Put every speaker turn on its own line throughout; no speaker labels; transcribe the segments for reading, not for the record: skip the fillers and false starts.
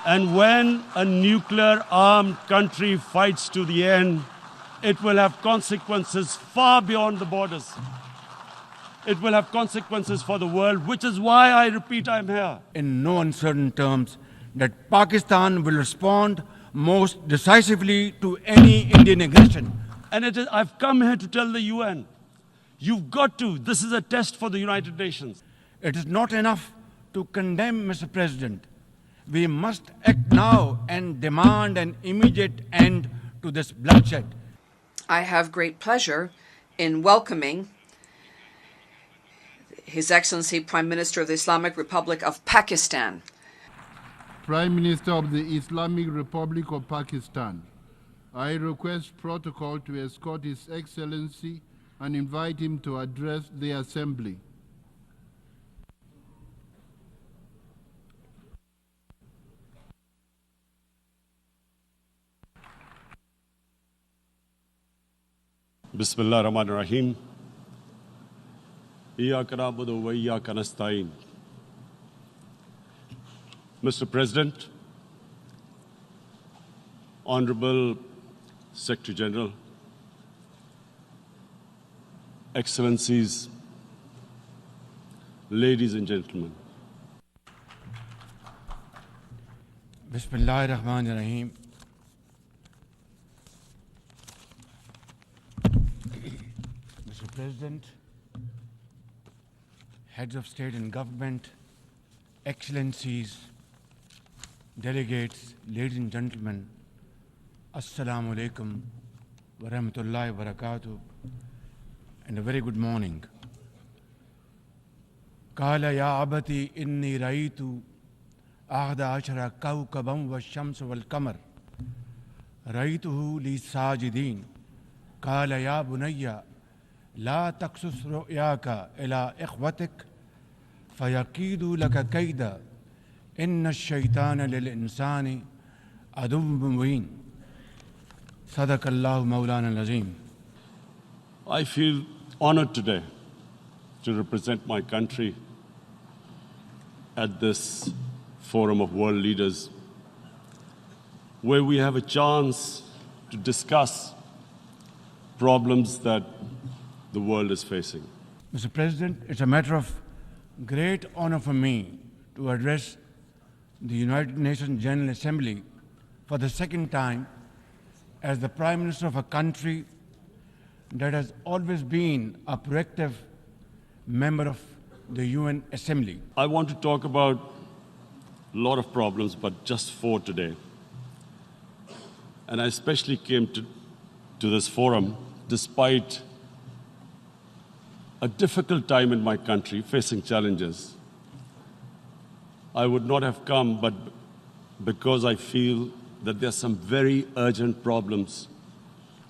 And when a nuclear-armed country fights to the end, it will have consequences far beyond the borders. It will have consequences for the world, which is why I repeat I'm here.
In no uncertain terms, that Pakistan will respond most decisively to any Indian aggression.
And I've come here to tell the UN, you've got to. This is a test for the United Nations.
It is not enough to condemn, Mr. President. We must act now and demand an immediate end to this bloodshed.
I have great pleasure in welcoming His Excellency Prime Minister of the Islamic Republic of Pakistan.
Prime Minister of the Islamic Republic of Pakistan, I request protocol to escort His Excellency and invite him to address the Assembly.
Bismillah ar-Rahman ar-Rahim. Iyyaka na'budu wa iyyaka nasta'in. Mr. President, Honorable Secretary General, Excellencies, ladies and gentlemen.
Bismillah ar-Rahman ar-Rahim. Mr. President, heads of state and government, excellencies, delegates, ladies and gentlemen, Assalamu alaikum wa rahmatullahi wa barakatuh, and a very good morning. Qala ya abati inni raitu ahda ashara kawkaban wa shams wal qamar raituhu li sajidin. Qala ya bunayya la taqsus ru'yaka ila ikhwatik fayakidu laka kayda inna ash-shaytana lil insani aduwwun mubin. Sadaqallahu Mawlana al-Azim.
I feel honored today to represent my country at this forum of world leaders, where we have a chance to discuss problems that the world is facing.
Mr. President, it's a matter of great honor for me to address the United Nations General Assembly for the second time as the Prime Minister of a country that has always been a proactive member of the UN Assembly.
I want to talk about a lot of problems, but just four today. And I especially came to this forum despite a difficult time in my country, facing challenges. I would not have come, but because I feel that there are some very urgent problems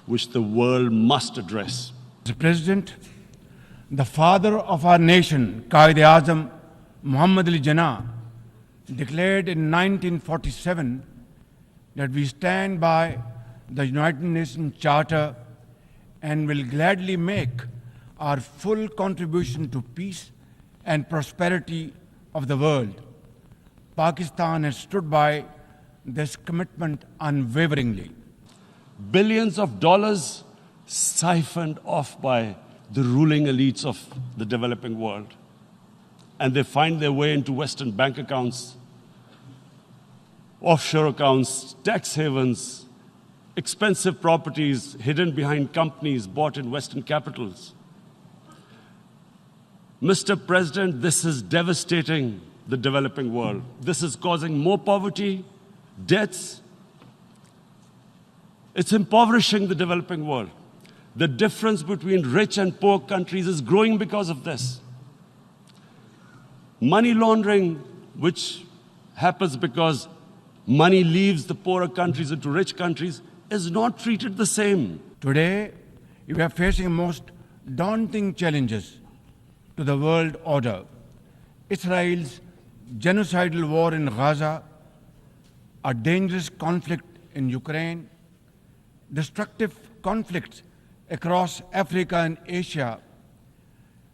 which the world must address.
Mr. President, the father of our nation, Quaid-e-Azam Muhammad Ali Jinnah, declared in 1947 that we stand by the United Nations Charter and will gladly make our full contribution to peace and prosperity of the world. Pakistan has stood by this commitment unwaveringly.
Billions of dollars siphoned off by the ruling elites of the developing world. And they find their way into Western bank accounts, offshore accounts, tax havens, expensive properties hidden behind companies bought in Western capitals. Mr. President, this is devastating the developing world. This is causing more poverty, debts. It's impoverishing the developing world. The difference between rich and poor countries is growing because of this. Money laundering, which happens because money leaves the poorer countries into rich countries, is not treated the same.
Today, we are facing most daunting challenges to the world order. Israel's genocidal war in Gaza, a dangerous conflict in Ukraine, destructive conflicts across Africa and Asia,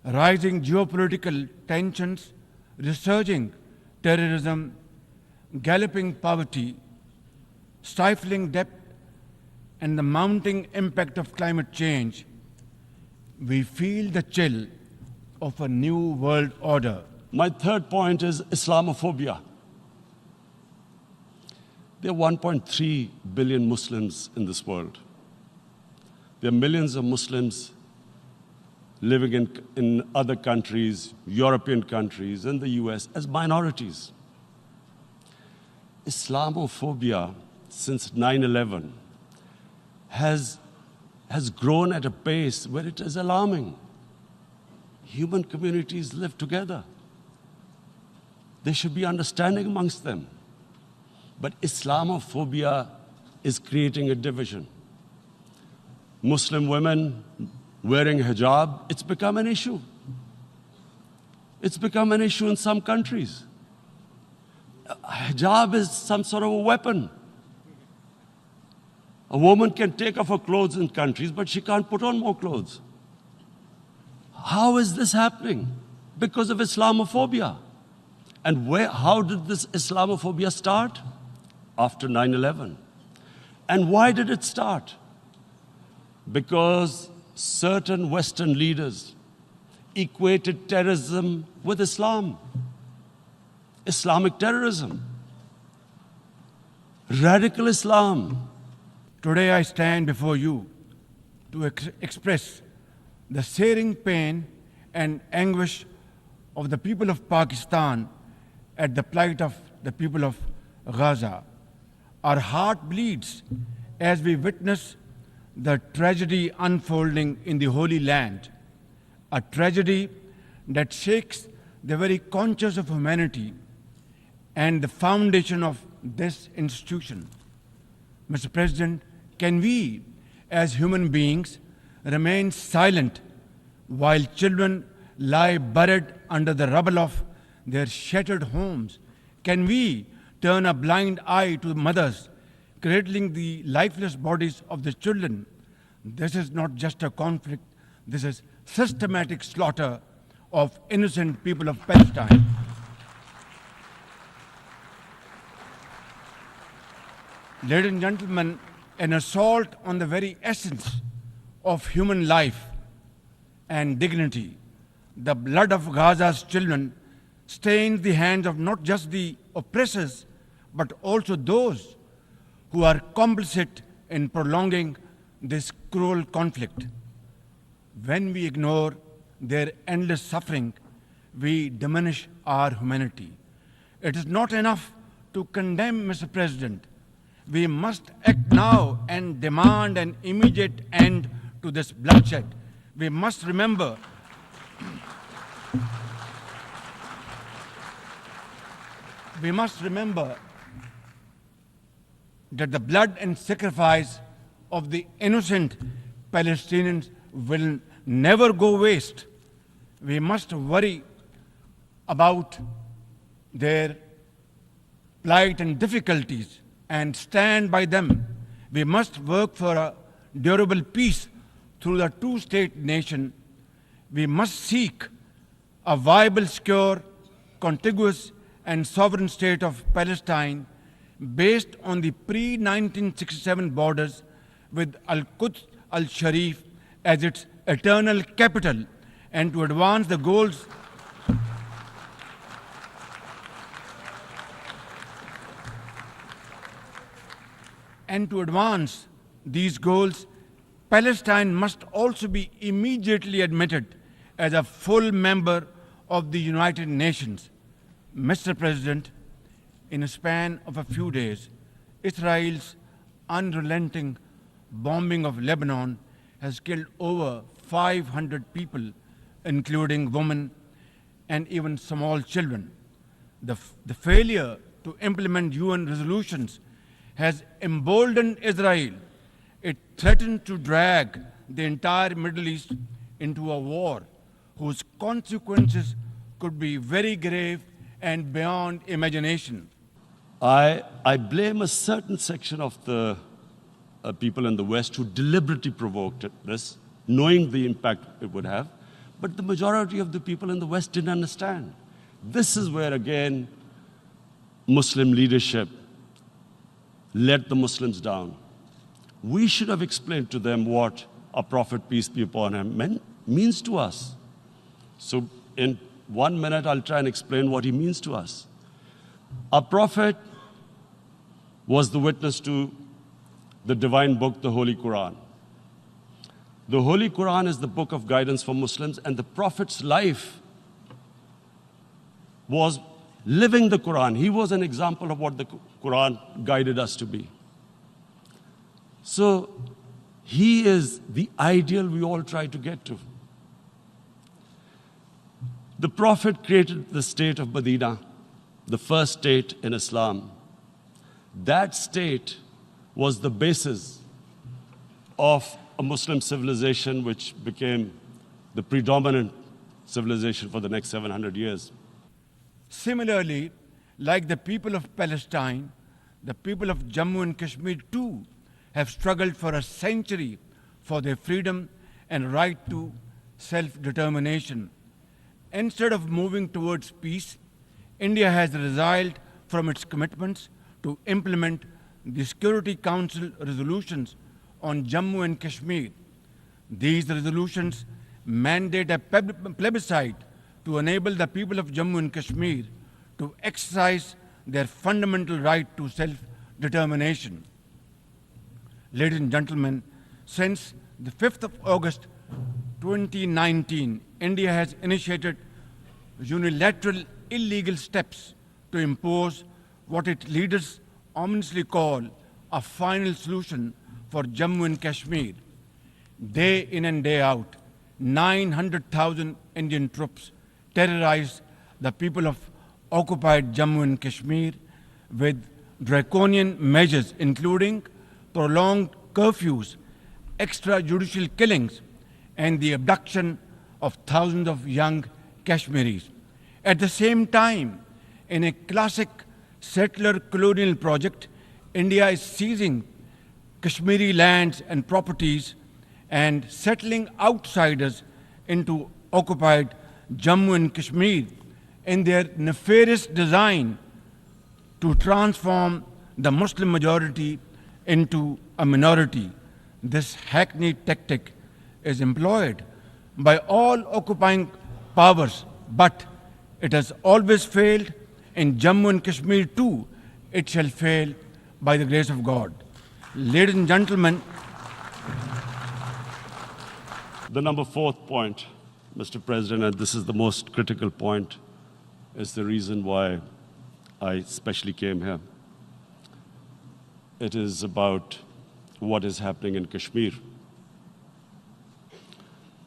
rising geopolitical tensions, resurging terrorism, galloping poverty, stifling debt, and the mounting impact of climate change, we feel the chill of a new world order.
My third point is Islamophobia. There are 1.3 billion Muslims in this world. There are millions of Muslims living in other countries, European countries, and the US as minorities. Islamophobia since 9/11 has grown at a pace where it is alarming. Human communities live together. There should be understanding amongst them. But Islamophobia is creating a division. Muslim women wearing hijab, it's become an issue. It's become an issue in some countries. Hijab is some sort of a weapon. A woman can take off her clothes in countries, but she can't put on more clothes. How is this happening? Because of Islamophobia. And how did this Islamophobia start? After 9/11. And why did it start? Because certain Western leaders equated terrorism with Islam. Islamic terrorism. Radical Islam.
Today I stand before you to express the searing pain and anguish of the people of Pakistan at the plight of the people of Gaza. Our heart bleeds as we witness the tragedy unfolding in the Holy Land, a tragedy that shakes the very conscience of humanity and the foundation of this institution. Mr. President, can we, as human beings, remain silent while children lie buried under the rubble of their shattered homes? Can we turn a blind eye to mothers cradling the lifeless bodies of the children? This is not just a conflict, this is systematic slaughter of innocent people of Palestine. Ladies and gentlemen, an assault on the very essence of human life and dignity. The blood of Gaza's children stains the hands of not just the oppressors, but also those who are complicit in prolonging this cruel conflict. When we ignore their endless suffering, we diminish our humanity. It is not enough to condemn, Mr. President. We must act now and demand an immediate end to this bloodshed. We must remember that the blood and sacrifice of the innocent Palestinians will never go waste. We must worry about their plight and difficulties and stand by them. We must work for a durable peace through the two-state nation. We must seek a viable, secure, contiguous, and sovereign state of Palestine based on the pre-1967 borders with Al-Quds al-Sharif as its eternal capital, and to advance the goals these goals, Palestine must also be immediately admitted as a full member of the United Nations. Mr. President, in a span of a few days, Israel's unrelenting bombing of Lebanon has killed over 500 people, including women and even small children. The failure to implement UN resolutions has emboldened Israel. It threatens to drag the entire Middle East into a war whose consequences could be very grave and beyond imagination.
I blame a certain section of the people in the West who deliberately provoked this, knowing the impact it would have, but the majority of the people in the West didn't understand. This is where, again, Muslim leadership let the Muslims down. We should have explained to them what our Prophet, peace be upon him, means to us. So in 1 minute, I'll try and explain what he means to us. Our Prophet was the witness to the divine book, the Holy Quran. The Holy Quran is the book of guidance for Muslims, and the Prophet's life was living the Quran. He was an example of what the Quran guided us to be. So he is the ideal we all try to get to. The Prophet created the state of Medina, the first state in Islam. That state was the basis of a Muslim civilization which became the predominant civilization for the next 700 years.
Similarly, like the people of Palestine, the people of Jammu and Kashmir too have struggled for a century for their freedom and right to self-determination. Instead of moving towards peace, India has resiled from its commitments to implement the Security Council resolutions on Jammu and Kashmir. These resolutions mandate a plebiscite to enable the people of Jammu and Kashmir to exercise their fundamental right to self-determination. Ladies and gentlemen, since the 5th of August 2019, India has initiated unilateral illegal steps to impose what its leaders ominously call a final solution for Jammu and Kashmir. Day in and day out, 900,000 Indian troops terrorized the people of occupied Jammu and Kashmir with draconian measures including prolonged curfews, extrajudicial killings, and the abduction of thousands of young Kashmiris. At the same time, in a classic settler colonial project, India is seizing Kashmiri lands and properties and settling outsiders into occupied Jammu and Kashmir in their nefarious design to transform the Muslim majority into a minority. This hackneyed tactic is employed by all occupying powers, but it has always failed. In Jammu and Kashmir too, it shall fail by the grace of God. Ladies and gentlemen,
The number 4th point, Mr. President, and this is the most critical point, is the reason why I especially came here. It is about what is happening in Kashmir.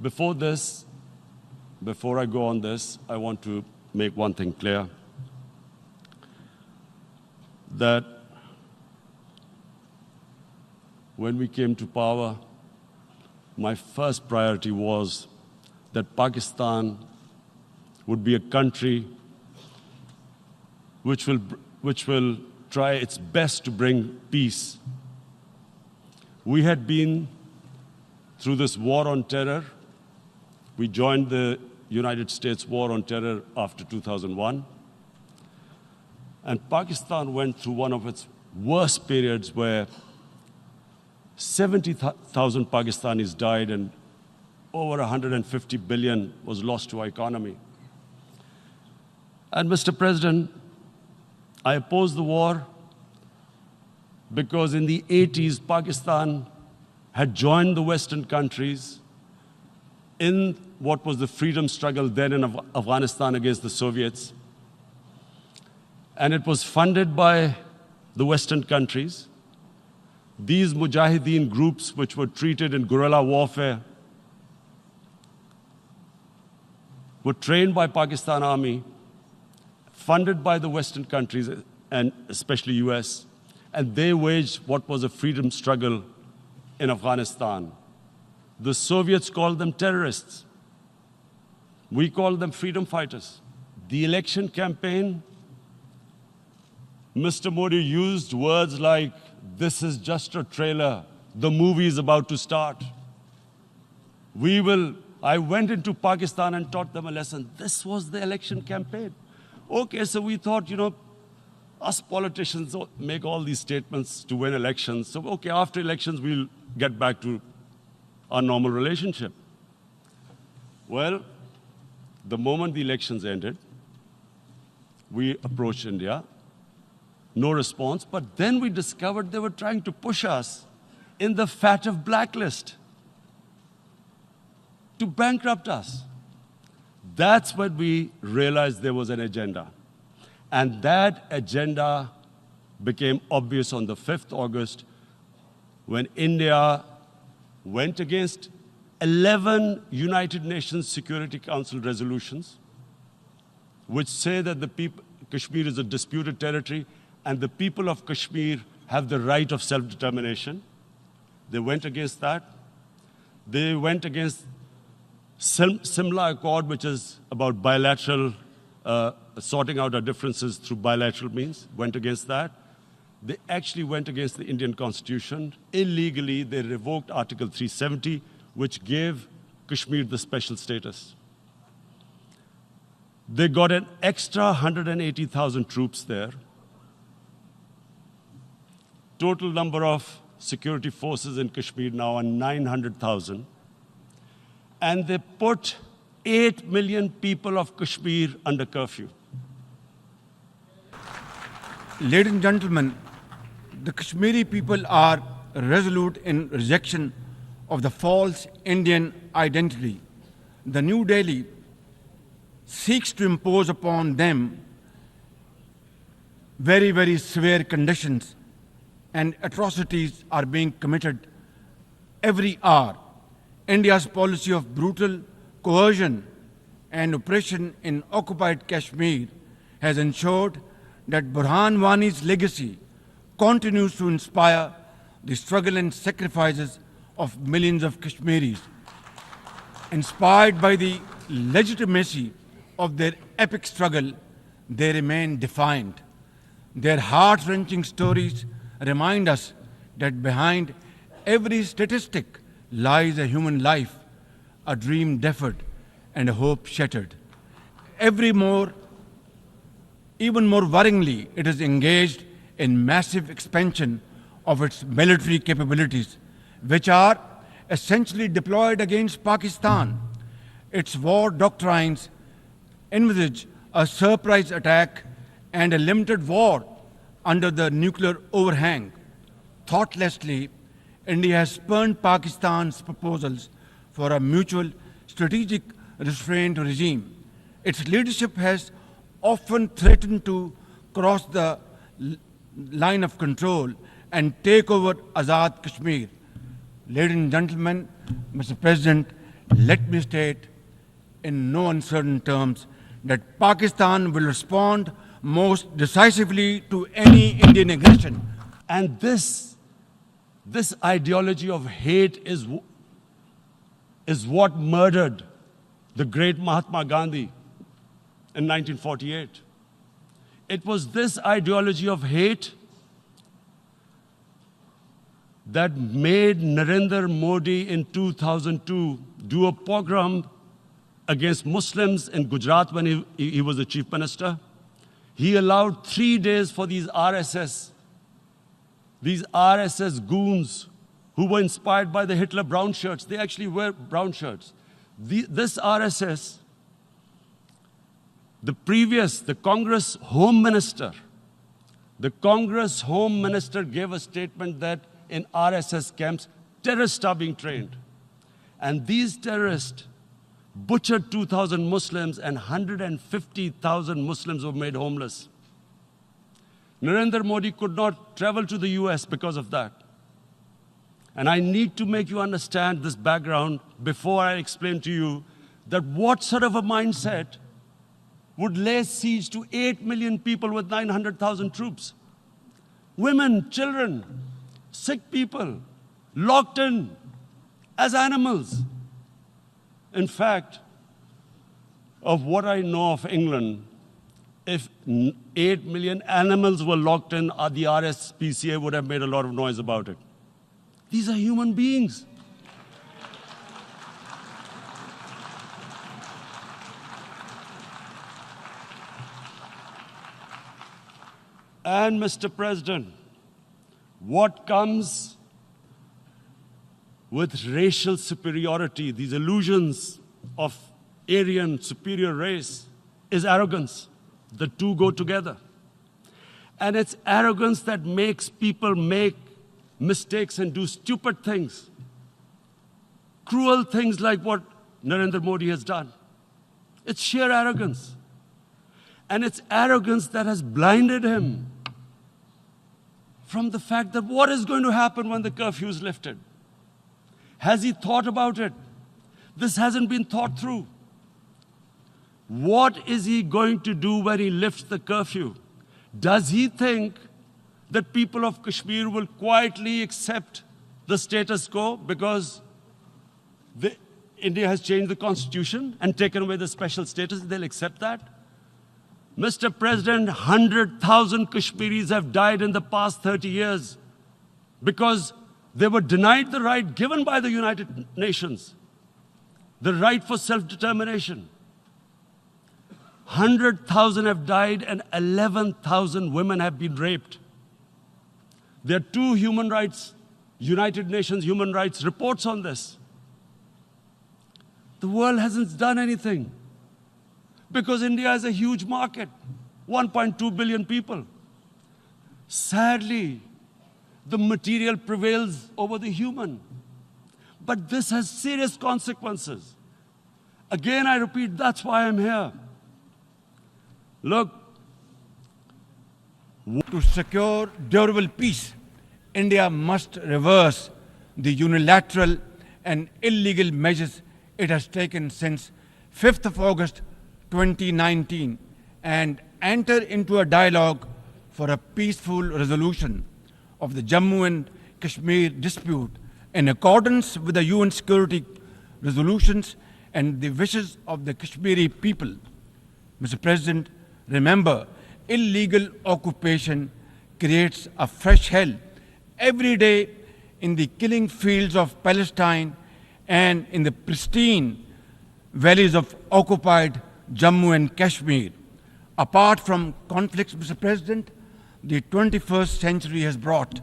Before I go on this, I want to make one thing clear, that when we came to power, my first priority was that Pakistan would be a country which will try its best to bring peace. We had been through this war on terror. We joined the United States war on terror after 2001. And Pakistan went through one of its worst periods where 70,000 Pakistanis died and over 150 billion was lost to our economy. And Mr. President, I opposed the war because in the 80s, Pakistan had joined the Western countries in what was the freedom struggle then in Afghanistan against the Soviets. And it was funded by the Western countries. These mujahideen groups, which were treated in guerrilla warfare, were trained by Pakistan Army, funded by the Western countries, and especially US, and they waged what was a freedom struggle in Afghanistan. The Soviets called them terrorists. We called them freedom fighters. The election campaign, Mr. Modi used words like, "This is just a trailer. The movie is about to start. I went into Pakistan and taught them a lesson." This was the election campaign. Okay, so we thought, Us politicians make all these statements to win elections. So, okay, after elections, we'll get back to our normal relationship. Well, the moment the elections ended, we approached India. No response. But then we discovered they were trying to push us in the FATF blacklist to bankrupt us. That's when we realized there was an agenda. And that agenda became obvious on the 5th August when India went against 11 United Nations Security Council resolutions, which say that Kashmir is a disputed territory and the people of Kashmir have the right of self-determination. They went against that. They went against Simla Accord, which is about bilateral, sorting out our differences through bilateral means, went against that. They actually went against the Indian Constitution. Illegally, they revoked Article 370, which gave Kashmir the special status. They got an extra 180,000 troops there. Total number of security forces in Kashmir now are 900,000. And they put 8 million people of Kashmir under curfew.
Ladies and gentlemen, the Kashmiri people are resolute in rejection of the false Indian identity. The New Delhi seeks to impose upon them very, very severe conditions, and atrocities are being committed every hour. India's policy of brutal coercion and oppression in occupied Kashmir has ensured that Burhan Wani's legacy continues to inspire the struggle and sacrifices of millions of Kashmiris. Inspired by the legitimacy of their epic struggle, they remain defiant. Their heart-wrenching stories remind us that behind every statistic lies a human life, a dream deferred, and a hope shattered. Even more worryingly, it is engaged in massive expansion of its military capabilities, which are essentially deployed against Pakistan. Its war doctrines envisage a surprise attack and a limited war under the nuclear overhang. Thoughtlessly, India has spurned Pakistan's proposals for a mutual strategic restraint regime. Its leadership has often threatened to cross the line of control and take over Azad Kashmir. Ladies and gentlemen, Mr. President, let me state in no uncertain terms that Pakistan will respond most decisively to any Indian aggression.
And this ideology of hate is what murdered the great Mahatma Gandhi in 1948. It was this ideology of hate that made Narendra Modi in 2002 do a pogrom against Muslims in Gujarat when he was the chief minister. He allowed 3 days for these RSS goons who were inspired by the Hitler brown shirts. They actually wear brown shirts. This RSS, the Congress Home Minister gave a statement that in RSS camps, terrorists are being trained. And these terrorists butchered 2,000 Muslims and 150,000 Muslims were made homeless. Narendra Modi could not travel to the US because of that. And I need to make you understand this background before I explain to you that what sort of a mindset would lay siege to 8 million people with 900,000 troops. Women, children, sick people, locked in as animals. In fact, of what I know of England, if 8 million animals were locked in, the RSPCA would have made a lot of noise about it. These are human beings. And Mr. President, what comes with racial superiority, these illusions of Aryan superior race, is arrogance. The two go together. And it's arrogance that makes people make mistakes and do stupid things. Cruel things like what Narendra Modi has done. It's sheer arrogance. And it's arrogance that has blinded him from the fact that what is going to happen when the curfew is lifted. Has he thought about it? This hasn't been thought through. What is he going to do when he lifts the curfew? Does he think that people of Kashmir will quietly accept the status quo because India has changed the constitution and taken away the special status? They'll accept that? Mr. President, 100,000 Kashmiris have died in the past 30 years because they were denied the right given by the United Nations, the right for self-determination. 100,000 have died and 11,000 women have been raped. There are two human rights, United Nations human rights reports on this. The world hasn't done anything because India is a huge market, 1.2 billion people. Sadly, the material prevails over the human. But this has serious consequences. Again, I repeat, that's why I'm here. Look,
to secure durable peace, India must reverse the unilateral and illegal measures it has taken since 5th of August 2019 and enter into a dialogue for a peaceful resolution of the Jammu and Kashmir dispute in accordance with the UN security resolutions and the wishes of the Kashmiri people. Mr. President, remember, illegal occupation creates a fresh hell every day in the killing fields of Palestine and in the pristine valleys of occupied Jammu and Kashmir. Apart from conflicts, Mr. President, the 21st century has brought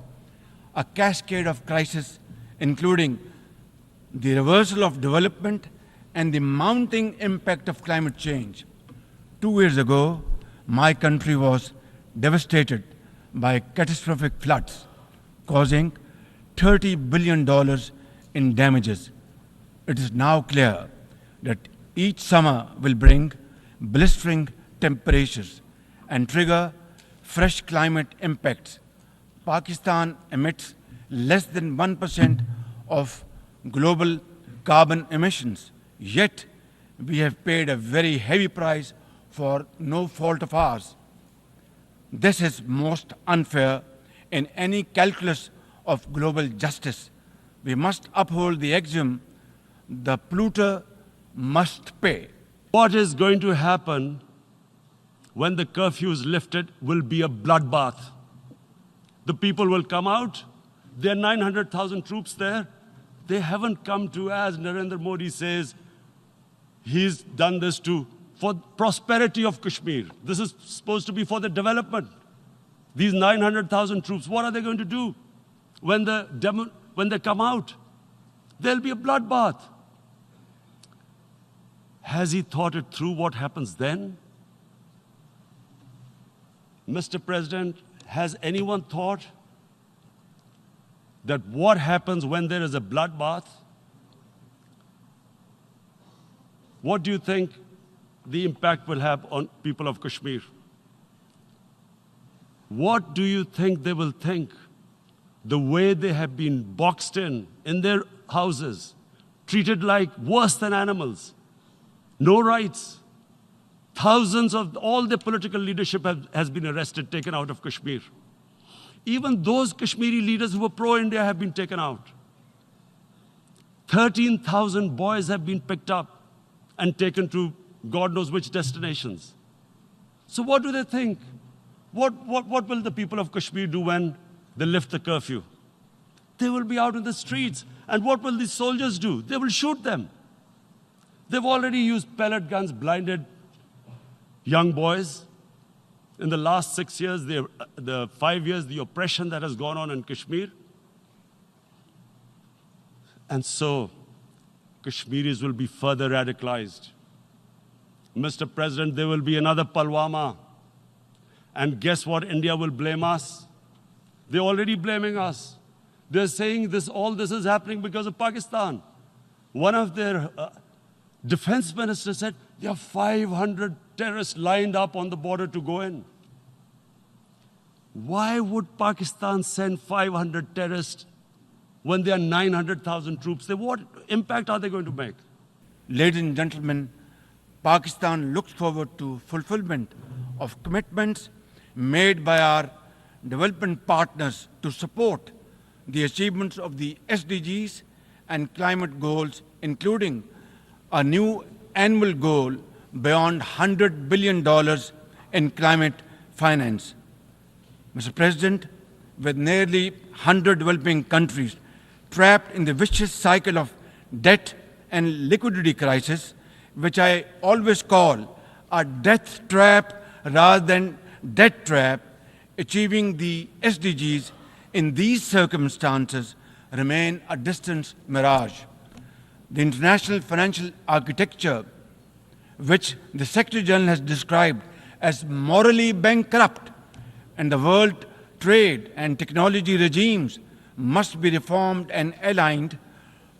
a cascade of crises, including the reversal of development and the mounting impact of climate change. 2 years ago, my country was devastated by catastrophic floods, causing $30 billion in damages. It is now clear that each summer will bring blistering temperatures and trigger fresh climate impacts. Pakistan emits less than 1% of global carbon emissions, yet we have paid a very heavy price for no fault of ours. This is most unfair in any calculus of global justice. We must uphold the axiom, the polluter must pay.
what is going to happen when the curfew is lifted will be a bloodbath. The people will come out. There are 900,000 troops there. They haven't come to, as Narendra Modi says, he's done this for prosperity of Kashmir. This is supposed to be for the development. These 900,000 troops, what are they going to do when they come out? There'll be a bloodbath. Has he thought it through what happens then? Mr. President, has anyone thought that what happens when there is a bloodbath? What do you think the impact will have on people of Kashmir? What do you think they will think? The way they have been boxed in their houses, treated like worse than animals, no rights. Thousands of all the political leadership has been arrested, taken out of Kashmir. Even those Kashmiri leaders who were pro-India have been taken out. 13,000 boys have been picked up and taken to God knows which destinations. So what do they think? What will the people of Kashmir do when they lift the curfew? They will be out in the streets. And what will these soldiers do? They will shoot them. They've already used pellet guns, blinded young boys. in the last 6 years, the 5 years, the oppression that has gone on in Kashmir. And so, Kashmiris will be further radicalized. Mr. President, there will be another Pulwama. And guess what? India will blame us. They're already blaming us. They're saying all this is happening because of Pakistan. One of their defense ministers said, there are 500 terrorists lined up on the border to go in. Why would Pakistan send 500 terrorists when there are 900,000 troops? What impact are they going to make?
Ladies and gentlemen, Pakistan looks forward to fulfillment of commitments made by our development partners to support the achievements of the SDGs and climate goals, including a new annual goal beyond $100 billion in climate finance. Mr. President, with nearly 100 developing countries trapped in the vicious cycle of debt and liquidity crisis, which I always call a death trap rather than debt trap, achieving the SDGs in these circumstances remain a distant mirage. The international financial architecture, which the Secretary General has described as morally bankrupt, and the world trade and technology regimes must be reformed and aligned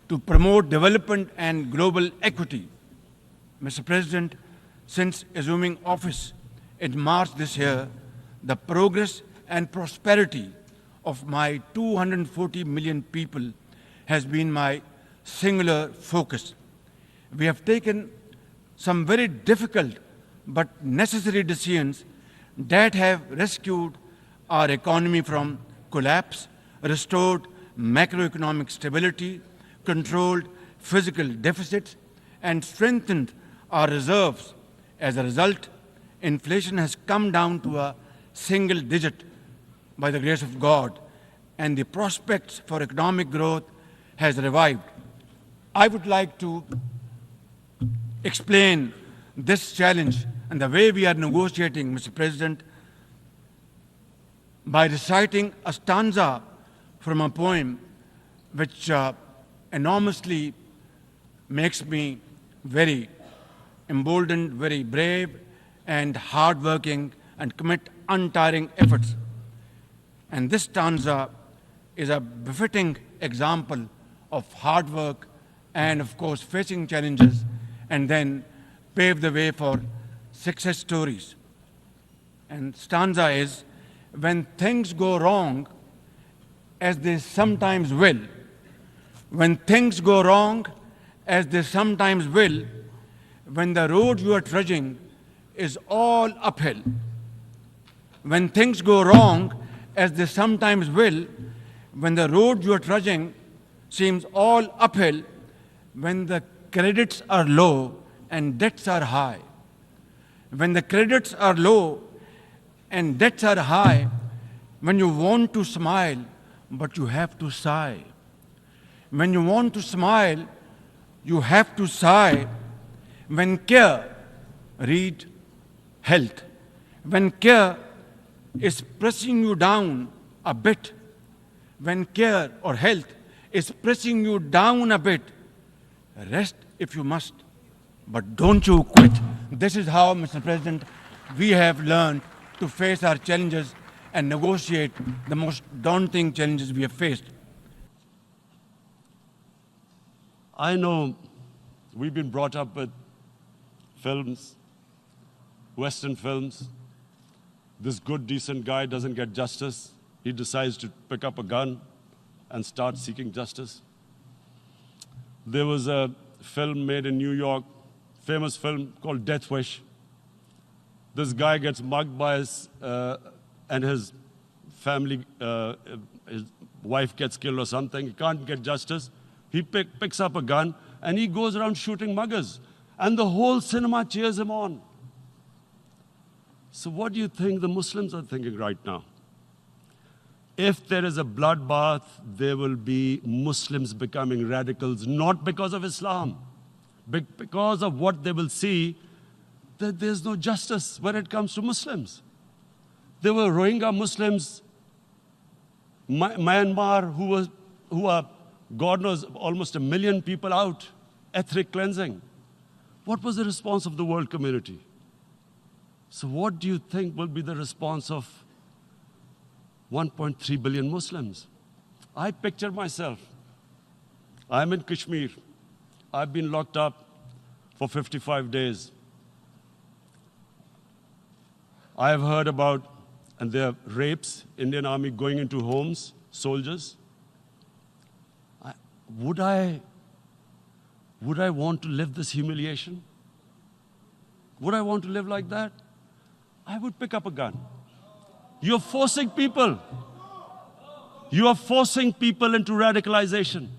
to promote development and global equity. Mr. President, since assuming office in March this year, the progress and prosperity of my 240 million people has been my singular focus. We have taken some very difficult but necessary decisions that have rescued our economy from collapse, restored macroeconomic stability, controlled physical deficits, and strengthened our reserves. As a result, inflation has come down to a single digit by the grace of God, and the prospects for economic growth has revived. I would like to explain this challenge and the way we are negotiating, Mr. President, by reciting a stanza from a poem which enormously makes me very emboldened, very brave, and hardworking, and commit untiring efforts. And this stanza is a befitting example of hard work and, of course, facing challenges, and then pave the way for success stories. And stanza is, when things go wrong, as they sometimes will, when things go wrong, as they sometimes will, when the road you are trudging is all uphill, when things go wrong, as they sometimes will, when the road you are trudging seems all uphill, when the credits are low and debts are high, when the credits are low and debts are high, when you want to smile, but you have to sigh. When you want to smile, you have to sigh. When care, read health. When care is pressing you down a bit, when care or health is pressing you down a bit, rest if you must, but don't you quit. This is how, Mr. President, we have learned to face our challenges and negotiate the most daunting challenges we have faced.
I know we've been brought up with films, Western films. This good, decent guy doesn't get justice. He decides to pick up a gun and start seeking justice. There was a film made in New York, famous film called Death Wish. This guy gets mugged by and his family, his wife gets killed or something. He can't get justice. He picks up a gun and he goes around shooting muggers. And the whole cinema cheers him on. So what do you think the Muslims are thinking right now? If there is a bloodbath, there will be Muslims becoming radicals, not because of Islam, but because of what they will see, that there's no justice when it comes to Muslims. There were Rohingya Muslims, Myanmar, who are, God knows, almost 1 million people out, ethnic cleansing. What was the response of the world community? So what do you think will be the response of 1.3 billion Muslims? I picture myself. I'm in Kashmir. I've been locked up for 55 days. I have heard about, and there are rapes, Indian Army going into homes, soldiers. Would I want to live this humiliation? Would I want to live like that? I would pick up a gun. You're forcing people. You are forcing people into radicalization.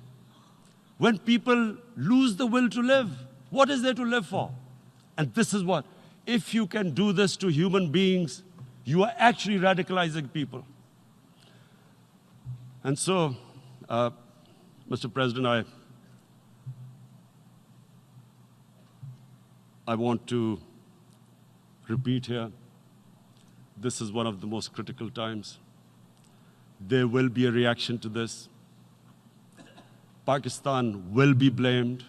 When people lose the will to live, what is there to live for? And this is what, if you can do this to human beings, you are actually radicalizing people. And so, Mr. President, I want to repeat here, this is one of the most critical times. There will be a reaction to this. Pakistan will be blamed.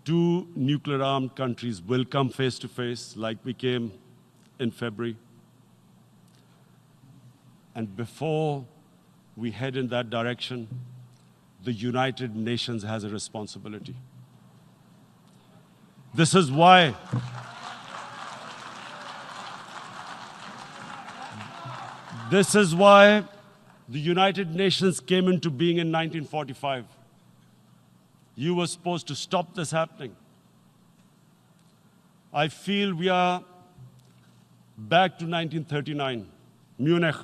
2 nuclear-armed countries will come face to face like we came in February. And before we head in that direction, the United Nations has a responsibility. This is why the United Nations came into being in 1945. You were supposed to stop this happening. I feel we are back to 1939, Munich.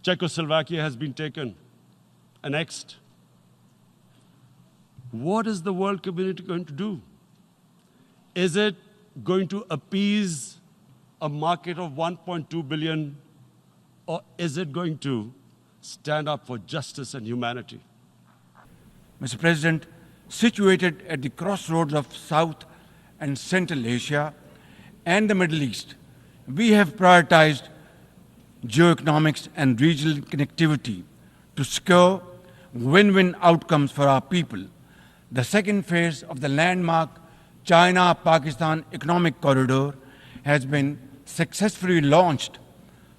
Czechoslovakia has been taken, annexed. What is the world community going to do? Is it going to appease a market of 1.2 billion, or is it going to stand up for justice and humanity?
Mr. President, situated at the crossroads of South and Central Asia and the Middle East, we have prioritized geoeconomics and regional connectivity to secure win-win outcomes for our people. The second phase of the landmark China-Pakistan Economic Corridor has been successfully launched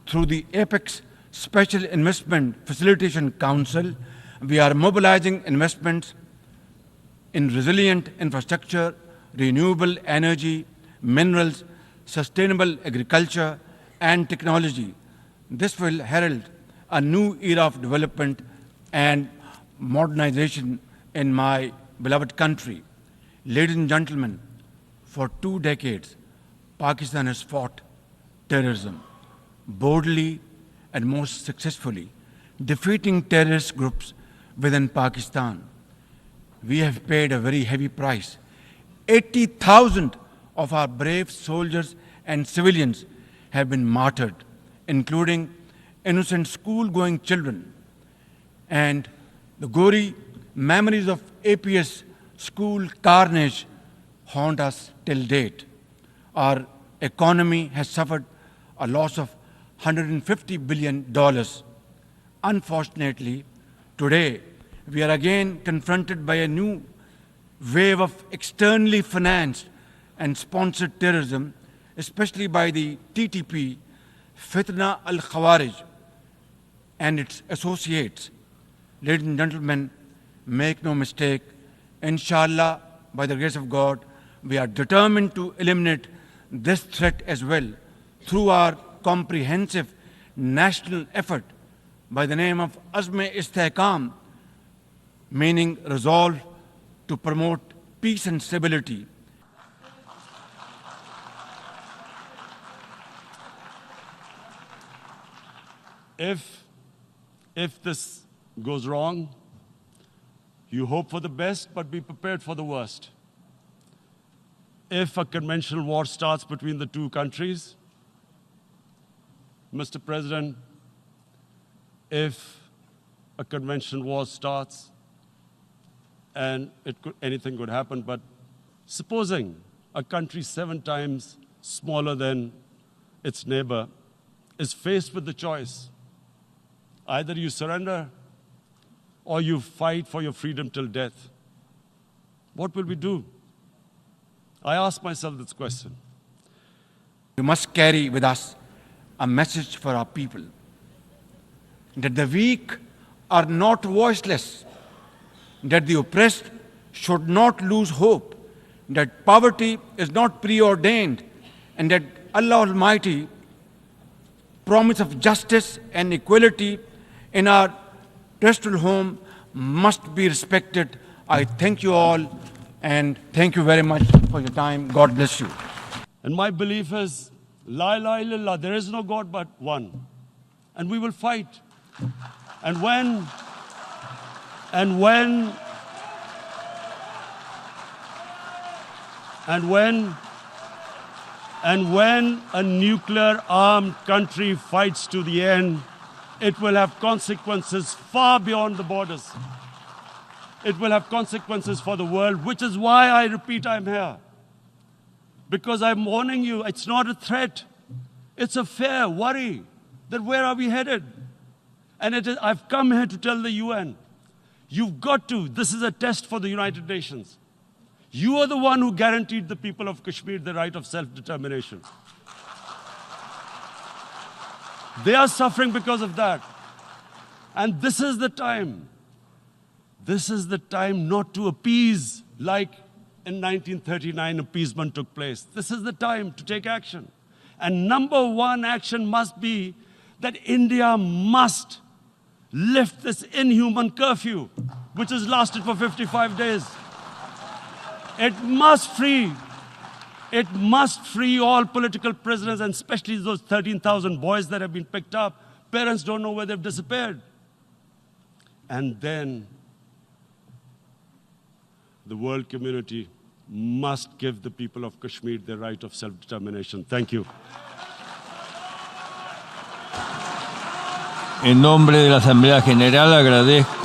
through the Apex Special Investment Facilitation Council. We are mobilizing investments in resilient infrastructure, renewable energy, minerals, sustainable agriculture, and technology. This will herald a new era of development and modernization in my beloved country. Ladies and gentlemen, for 2 decades, Pakistan has fought terrorism boldly and most successfully, defeating terrorist groups within Pakistan. We have paid a very heavy price. 80,000 of our brave soldiers and civilians have been martyred, including innocent school-going children. And the gory memories of APS school carnage haunt us till date. Our economy has suffered a loss of $150 billion. Unfortunately, today we are again confronted by a new wave of externally financed and sponsored terrorism, especially by the TTP, Fitna al-Khawarij, and its associates. Ladies and gentlemen, make no mistake, inshallah, by the grace of God, we are determined to eliminate this threat as well through our comprehensive national effort by the name of Azm-e-Istehkam, meaning resolve to promote peace and stability.
If this goes wrong, you hope for the best, but be prepared for the worst. If a conventional war starts between the 2 countries, Mr. President, if a conventional war starts, and anything could happen, but supposing a country 7 times smaller than its neighbor, is faced with the choice. Either you surrender or you fight for your freedom till death. What will we do? I ask myself this question.
We must carry with us a message for our people, that the weak are not voiceless, that the oppressed should not lose hope, that poverty is not preordained, and that Allah Almighty promise of justice and equality in our terrestrial home must be respected. I thank you all, and thank you very much for your time. God bless you.
And my belief is, La ilaha illallah, there is no God but one. And we will fight. And when a nuclear armed country fights to the end, it will have consequences far beyond the borders. It will have consequences for the world, which is why I repeat I'm here. Because I'm warning you, it's not a threat. It's a fair worry that where are we headed? And I've come here to tell the UN, you've got to, this is a test for the United Nations. You are the one who guaranteed the people of Kashmir the right of self-determination. They are suffering because of that. And this is the time. This is the time not to appease like in 1939 appeasement took place. This is the time to take action. And number one action must be that India must lift this inhuman curfew, which has lasted for 55 days. It must free all political prisoners, and especially those 13,000 boys that have been picked up. Parents don't know where they've disappeared. And then the world community must give the people of Kashmir the right of self-determination. Thank you.
En nombre de la Asamblea General agradezco